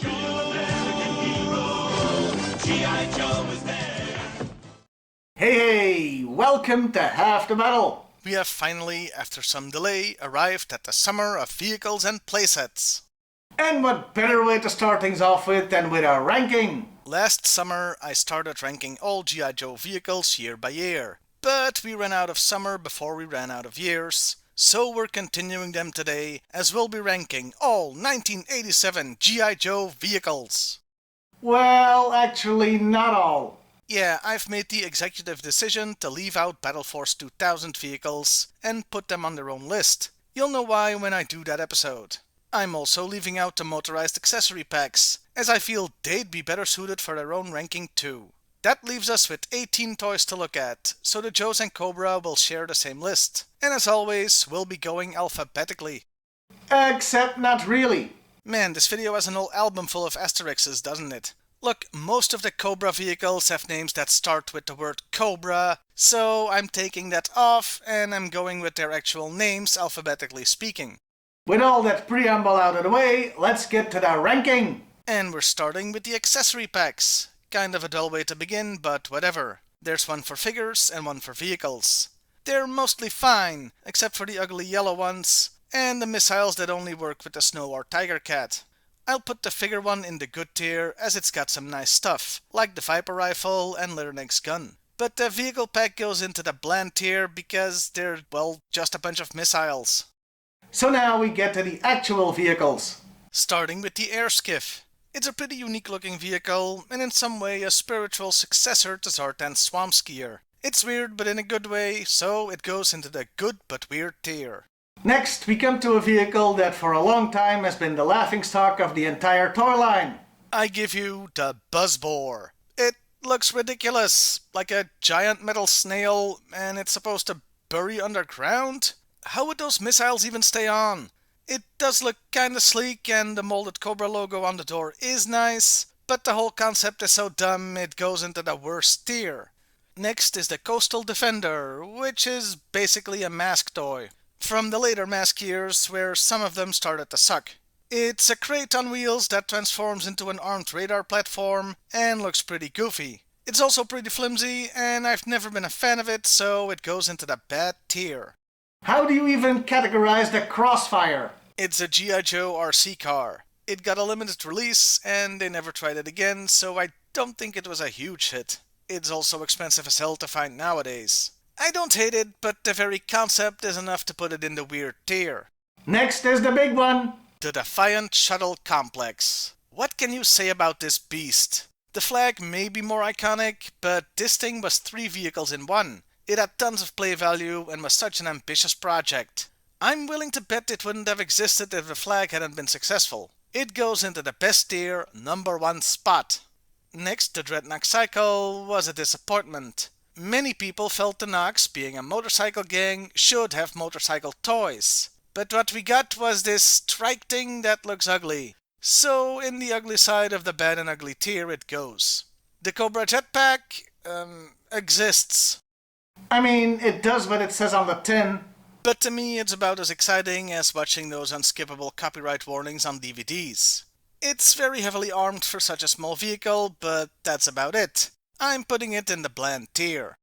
Your American hero, G.I. Joe is there. Hey, welcome to Half the Battle. We have finally, after some delay, arrived at the summer of vehicles and playsets. And what better way to start things off with than with a ranking? Last summer, I started ranking all G.I. Joe vehicles year by year. But we ran out of summer before we ran out of years. So we're continuing them today, as we'll be ranking all 1987 G.I. Joe vehicles. Well, actually not all. Yeah, I've made the executive decision to leave out Battle Force 2000 vehicles and put them on their own list. You'll know why when I do that episode. I'm also leaving out the motorized accessory packs, as I feel they'd be better suited for their own ranking too. That leaves us with 18 toys to look at, so the Joes and Cobra will share the same list. And as always, we'll be going alphabetically. Except not really. Man, this video has an whole album full of asterisks, doesn't it? Look, most of the Cobra vehicles have names that start with the word Cobra, so I'm taking that off and I'm going with their actual names alphabetically speaking. With all that preamble out of the way, let's get to the ranking. And we're starting with the accessory packs. Kind of a dull way to begin, but whatever. There's one for figures and one for vehicles. They're mostly fine, except for the ugly yellow ones, and the missiles that only work with the Snow or Tiger Cat. I'll put the figure one in the good tier, as it's got some nice stuff, like the Viper rifle and Litterneck's gun. But the vehicle pack goes into the bland tier because they're, well, just a bunch of missiles. So now we get to the actual vehicles. Starting with the Air Skiff. It's a pretty unique looking vehicle, and in some way a spiritual successor to Zartan's Swamp Skier. It's weird, but in a good way, so it goes into the good but weird tier. Next, we come to a vehicle that for a long time has been the laughingstock of the entire toy line. I give you the Buzzbore. It looks ridiculous, like a giant metal snail, and it's supposed to bury underground? How would those missiles even stay on? It does look kinda sleek, and the molded Cobra logo on the door is nice, but the whole concept is so dumb it goes into the worst tier. Next is the Coastal Defender, which is basically a mask toy. From the later mask years, where some of them started to suck. It's a crate on wheels that transforms into an armed radar platform and looks pretty goofy. It's also pretty flimsy, and I've never been a fan of it, so it goes into the bad tier. How do you even categorize the Crossfire? It's a G.I. Joe RC car. It got a limited release, and they never tried it again, so I don't think it was a huge hit. It's also expensive as hell to find nowadays. I don't hate it, but the very concept is enough to put it in the weird tier. Next is the big one. The Defiant Shuttle Complex. What can you say about this beast? The flag may be more iconic, but this thing was 3 vehicles in one. It had tons of play value and was such an ambitious project. I'm willing to bet it wouldn't have existed if the flag hadn't been successful. It goes into the best tier, number 1 spot. Next, the Dreadnought Cycle was a disappointment. Many people felt the Knocks, being a motorcycle gang, should have motorcycle toys. But what we got was this trike thing that looks ugly. So in the ugly side of the bad and ugly tier it goes. The Cobra Jetpack, exists. I mean, it does what it says on the tin. But to me it's about as exciting as watching those unskippable copyright warnings on DVDs. It's very heavily armed for such a small vehicle, but that's about it. I'm putting it in the bland tier.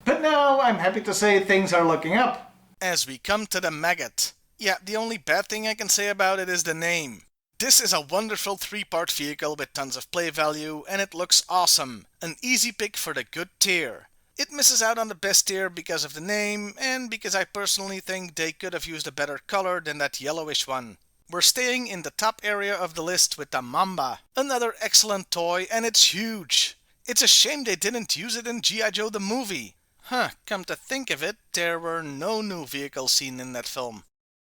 But now I'm happy to say things are looking up. As we come to the Maggot. Yeah, the only bad thing I can say about it is the name. This is a wonderful 3-part vehicle with tons of play value, and it looks awesome. An easy pick for the good tier. It misses out on the best tier because of the name, and because I personally think they could have used a better color than that yellowish one. We're staying in the top area of the list with the Mamba. Another excellent toy, and it's huge. It's a shame they didn't use it in G.I. Joe the movie. Come to think of it, there were no new vehicles seen in that film.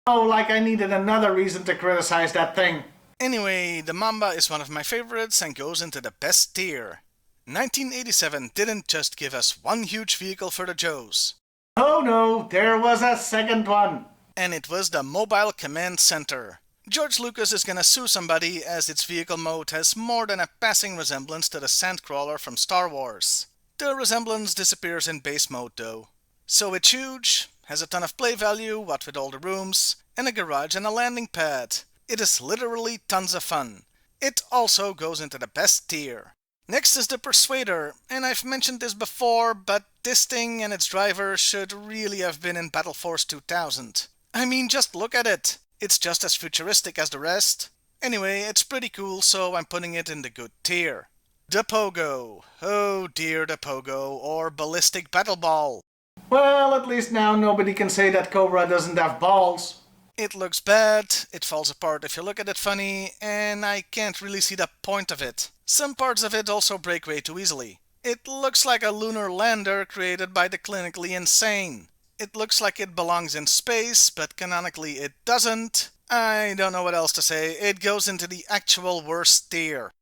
Oh, like I needed another reason to criticize that thing. Anyway, the Mamba is one of my favorites and goes into the best tier. 1987 didn't just give us one huge vehicle for the Joes. Oh no, there was a second one. And it was the Mobile Command Center. George Lucas is gonna sue somebody as its vehicle mode has more than a passing resemblance to the Sandcrawler from Star Wars. The resemblance disappears in base mode though. So it's huge, has a ton of play value, what with all the rooms, and a garage and a landing pad. It is literally tons of fun. It also goes into the best tier. Next is the Persuader, and I've mentioned this before, but this thing and its driver should really have been in Battle Force 2000. I mean, just look at it. It's just as futuristic as the rest. Anyway, it's pretty cool, so I'm putting it in the good tier. The Pogo. Oh dear, the Pogo, or Ballistic Battle Ball. Well, at least now nobody can say that Cobra doesn't have balls. It looks bad, it falls apart if you look at it funny, and I can't really see the point of it. Some parts of it also break way too easily. It looks like a lunar lander created by the clinically insane. It looks like it belongs in space, but canonically it doesn't. I don't know what else to say, it goes into the actual worst tier.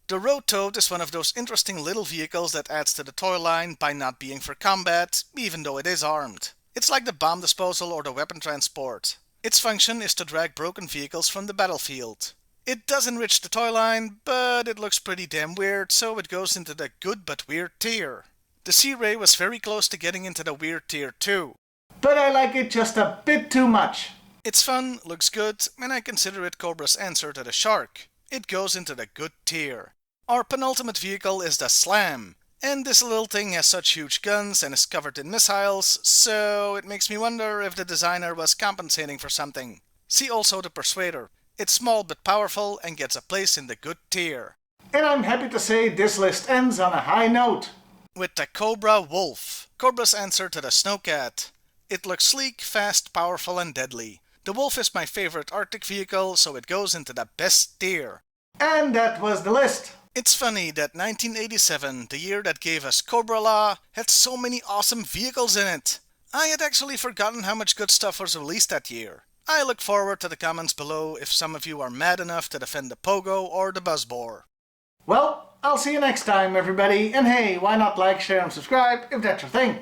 The Road Toad is one of those interesting little vehicles that adds to the toy line by not being for combat, even though it is armed. It's like the bomb disposal or the weapon transport. Its function is to drag broken vehicles from the battlefield. It does enrich the toy line, but it looks pretty damn weird, so it goes into the good but weird tier. The Sea-Ray was very close to getting into the weird tier too. But I like it just a bit too much. It's fun, looks good, and I consider it Cobra's answer to the Shark. It goes into the good tier. Our penultimate vehicle is the Slam. And this little thing has such huge guns and is covered in missiles, so it makes me wonder if the designer was compensating for something. See also the Persuader. It's small but powerful and gets a place in the good tier. And I'm happy to say this list ends on a high note. With the Cobra Wolf. Cobra's answer to the Snowcat. It looks sleek, fast, powerful and deadly. The Wolf is my favorite Arctic vehicle, so it goes into the best tier. And that was the list. It's funny that 1987, the year that gave us Cobra Law, had so many awesome vehicles in it. I had actually forgotten how much good stuff was released that year. I look forward to the comments below if some of you are mad enough to defend the Pogo or the Buzzbore. Well, I'll see you next time, everybody. And hey, why not like, share, and subscribe if that's your thing?